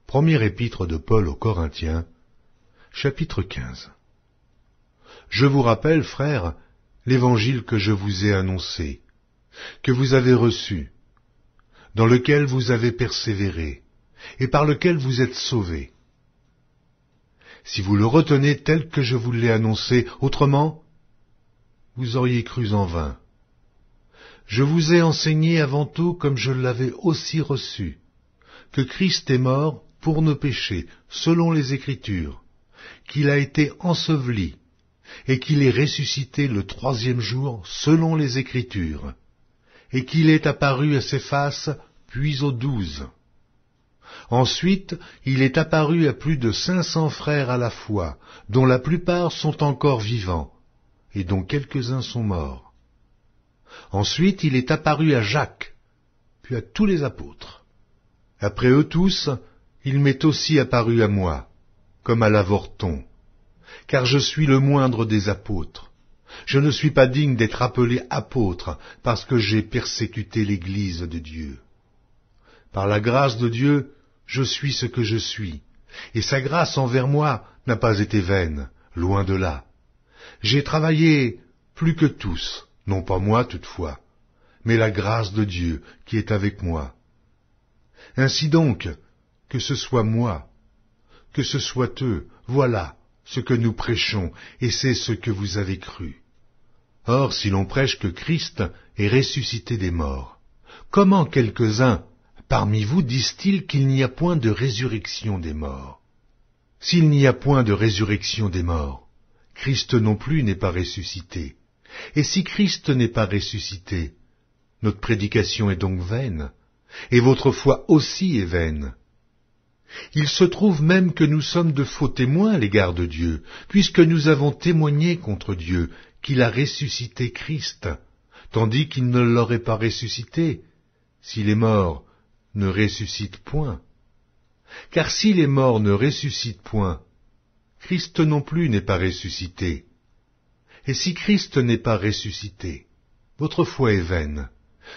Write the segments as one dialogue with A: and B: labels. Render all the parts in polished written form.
A: Première épître de Paul aux Corinthiens, chapitre 15. Je vous rappelle, frères, l'évangile que je vous ai annoncé, que vous avez reçu, dans lequel vous avez persévéré, et par lequel vous êtes sauvés. Si vous le retenez tel que je vous l'ai annoncé, autrement, vous auriez cru en vain. Je vous ai enseigné avant tout, comme je l'avais aussi reçu, que Christ est mort pour nos péchés, selon les Écritures, qu'il a été enseveli, et qu'il est ressuscité le troisième jour, selon les Écritures, et qu'il est apparu à Céphas, puis aux 12. Ensuite, il est apparu à plus de 500 frères à la fois, dont la plupart sont encore vivants, et dont quelques-uns sont morts. Ensuite, il est apparu à Jacques, puis à tous les apôtres. Après eux tous, il m'est aussi apparu à moi, comme à l'avorton, car je suis le moindre des apôtres. Je ne suis pas digne d'être appelé apôtre, parce que j'ai persécuté l'Église de Dieu. Par la grâce de Dieu, je suis ce que je suis, et sa grâce envers moi n'a pas été vaine, loin de là. J'ai travaillé plus que tous, non pas moi toutefois, mais la grâce de Dieu qui est avec moi. Ainsi donc, que ce soit moi, que ce soit eux, voilà ce que nous prêchons, et c'est ce que vous avez cru. Or, si l'on prêche que Christ est ressuscité des morts, comment quelques-uns parmi vous disent-ils qu'il n'y a point de résurrection des morts? S'il n'y a point de résurrection des morts, Christ non plus n'est pas ressuscité. Et si Christ n'est pas ressuscité, notre prédication est donc vaine, et votre foi aussi est vaine. Il se trouve même que nous sommes de faux témoins à l'égard de Dieu, puisque nous avons témoigné contre Dieu qu'il a ressuscité Christ, tandis qu'il ne l'aurait pas ressuscité, si les morts ne ressuscitent point. Car si les morts ne ressuscitent point, Christ non plus n'est pas ressuscité. Et si Christ n'est pas ressuscité, votre foi est vaine.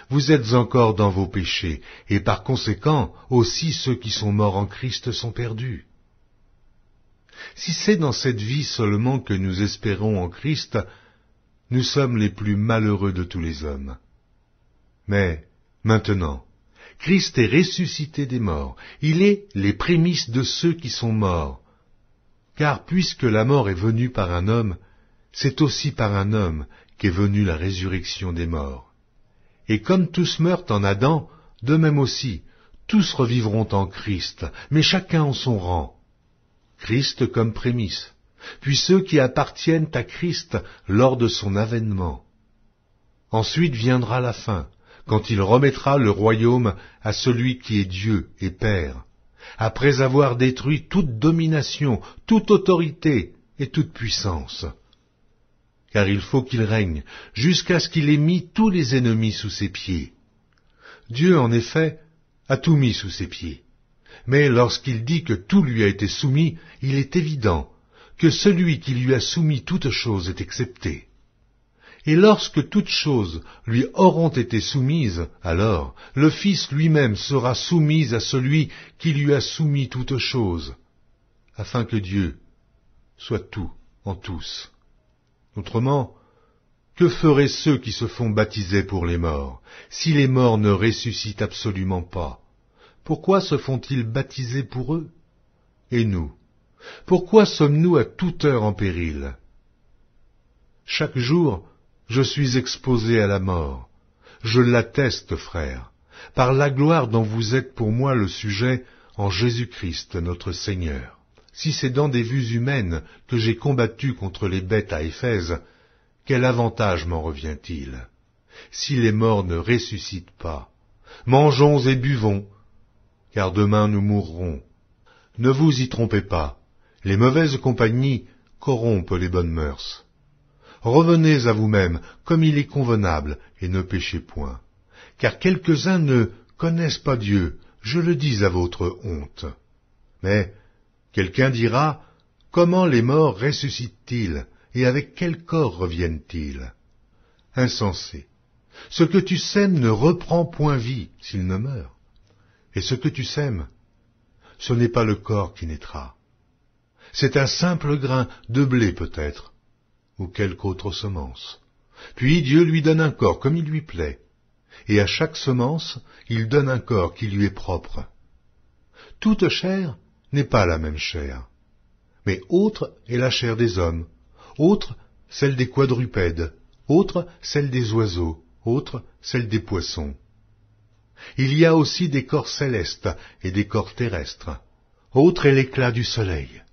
A: Vous êtes encore dans vos péchés, et par conséquent, aussi ceux qui sont morts en Christ sont perdus. Si c'est dans cette vie seulement que nous espérons en Christ, nous sommes les plus malheureux de tous les hommes. Mais, maintenant, Christ est ressuscité des morts, il est les prémices de ceux qui sont morts. Car puisque la mort est venue par un homme, c'est aussi par un homme qu'est venue la résurrection des morts. Et comme tous meurent en Adam, de même aussi, tous revivront en Christ, mais chacun en son rang. Christ comme prémisse, puis ceux qui appartiennent à Christ lors de son avènement. Ensuite viendra la fin, quand il remettra le royaume à celui qui est Dieu et Père, après avoir détruit toute domination, toute autorité et toute puissance. Car il faut qu'il règne, jusqu'à ce qu'il ait mis tous les ennemis sous ses pieds. Dieu, en effet, a tout mis sous ses pieds. Mais lorsqu'il dit que tout lui a été soumis, il est évident que celui qui lui a soumis toutes choses est excepté. Et lorsque toutes choses lui auront été soumises, alors le Fils lui-même sera soumis à celui qui lui a soumis toutes choses, afin que Dieu soit tout en tous. Autrement, que feraient ceux qui se font baptiser pour les morts, si les morts ne ressuscitent absolument pas? Pourquoi se font-ils baptiser pour eux? Et nous, pourquoi sommes-nous à toute heure en péril? Chaque jour, je suis exposé à la mort. Je l'atteste, frères, par la gloire dont vous êtes pour moi le sujet en Jésus-Christ notre Seigneur. Si c'est dans des vues humaines que j'ai combattu contre les bêtes à Éphèse, quel avantage m'en revient-il? Si les morts ne ressuscitent pas, mangeons et buvons, car demain nous mourrons. Ne vous y trompez pas, les mauvaises compagnies corrompent les bonnes mœurs. Revenez à vous-même comme il est convenable, et ne péchez point. Car quelques-uns ne connaissent pas Dieu, je le dis à votre honte. Mais quelqu'un dira, comment les morts ressuscitent-ils, et avec quel corps reviennent-ils? Insensé. Ce que tu sèmes ne reprend point vie s'il ne meurt. Et ce que tu sèmes, ce n'est pas le corps qui naîtra. C'est un simple grain de blé peut-être, ou quelque autre semence. Puis Dieu lui donne un corps comme il lui plaît, et à chaque semence, il donne un corps qui lui est propre. Toute chair n'est pas la même chair, mais autre est la chair des hommes, autre celle des quadrupèdes, autre celle des oiseaux, autre celle des poissons. Il y a aussi des corps célestes et des corps terrestres. Autre est l'éclat du soleil,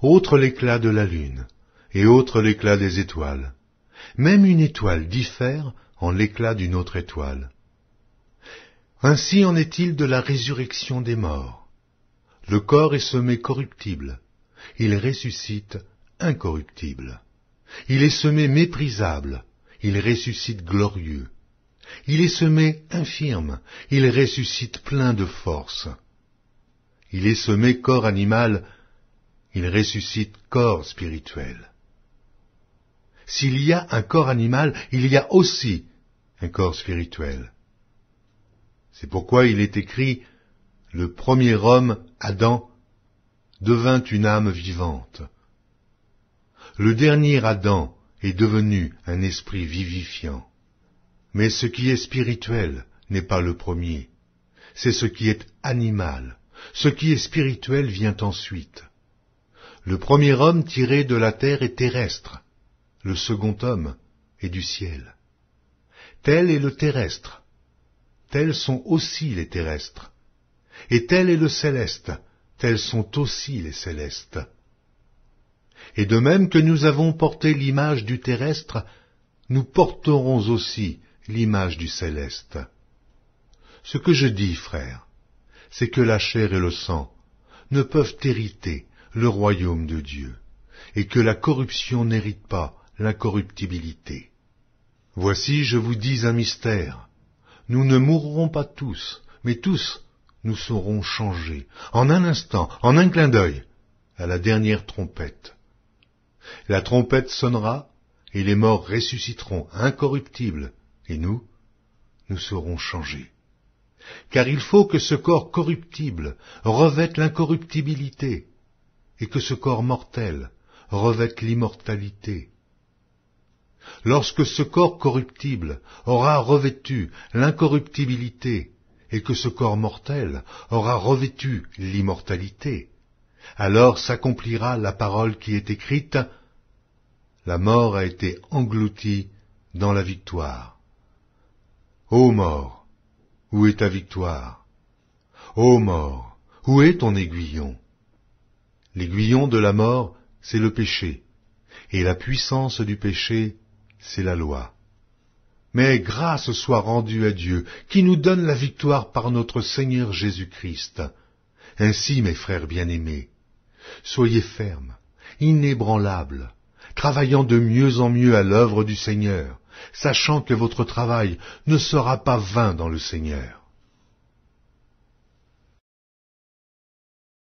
A: autre l'éclat de la lune, et autre l'éclat des étoiles. Même une étoile diffère en l'éclat d'une autre étoile. Ainsi en est-il de la résurrection des morts. Le corps est semé corruptible, il ressuscite incorruptible. Il est semé méprisable, il ressuscite glorieux. Il est semé infirme, il ressuscite plein de force. Il est semé corps animal, il ressuscite corps spirituel. S'il y a un corps animal, il y a aussi un corps spirituel. C'est pourquoi il est écrit, le premier homme, Adam, devint une âme vivante. Le dernier Adam est devenu un esprit vivifiant. Mais ce qui est spirituel n'est pas le premier, c'est ce qui est animal. Ce qui est spirituel vient ensuite. Le premier homme tiré de la terre est terrestre, le second homme est du ciel. Tel est le terrestre, tels sont aussi les terrestres, et tel est le céleste, tels sont aussi les célestes. Et de même que nous avons porté l'image du terrestre, nous porterons aussi l'image du céleste. Ce que je dis, frères, c'est que la chair et le sang ne peuvent hériter le royaume de Dieu, et que la corruption n'hérite pas l'incorruptibilité. Voici, je vous dis un mystère. Nous ne mourrons pas tous, mais tous nous serons changés, en un instant, en un clin d'œil, à la dernière trompette. La trompette sonnera, et les morts ressusciteront incorruptibles, et nous serons changés. Car il faut que ce corps corruptible revête l'incorruptibilité, et que ce corps mortel revête l'immortalité. Lorsque ce corps corruptible aura revêtu l'incorruptibilité, et que ce corps mortel aura revêtu l'immortalité, alors s'accomplira la parole qui est écrite, la mort a été engloutie dans la victoire. Ô mort, où est ta victoire? Ô mort, où est ton aiguillon? L'aiguillon de la mort, c'est le péché, et la puissance du péché, c'est la loi. Mais grâce soit rendue à Dieu, qui nous donne la victoire par notre Seigneur Jésus-Christ. Ainsi, mes frères bien-aimés, soyez fermes, inébranlables, travaillant de mieux en mieux à l'œuvre du Seigneur, sachant que votre travail ne sera pas vain dans le Seigneur.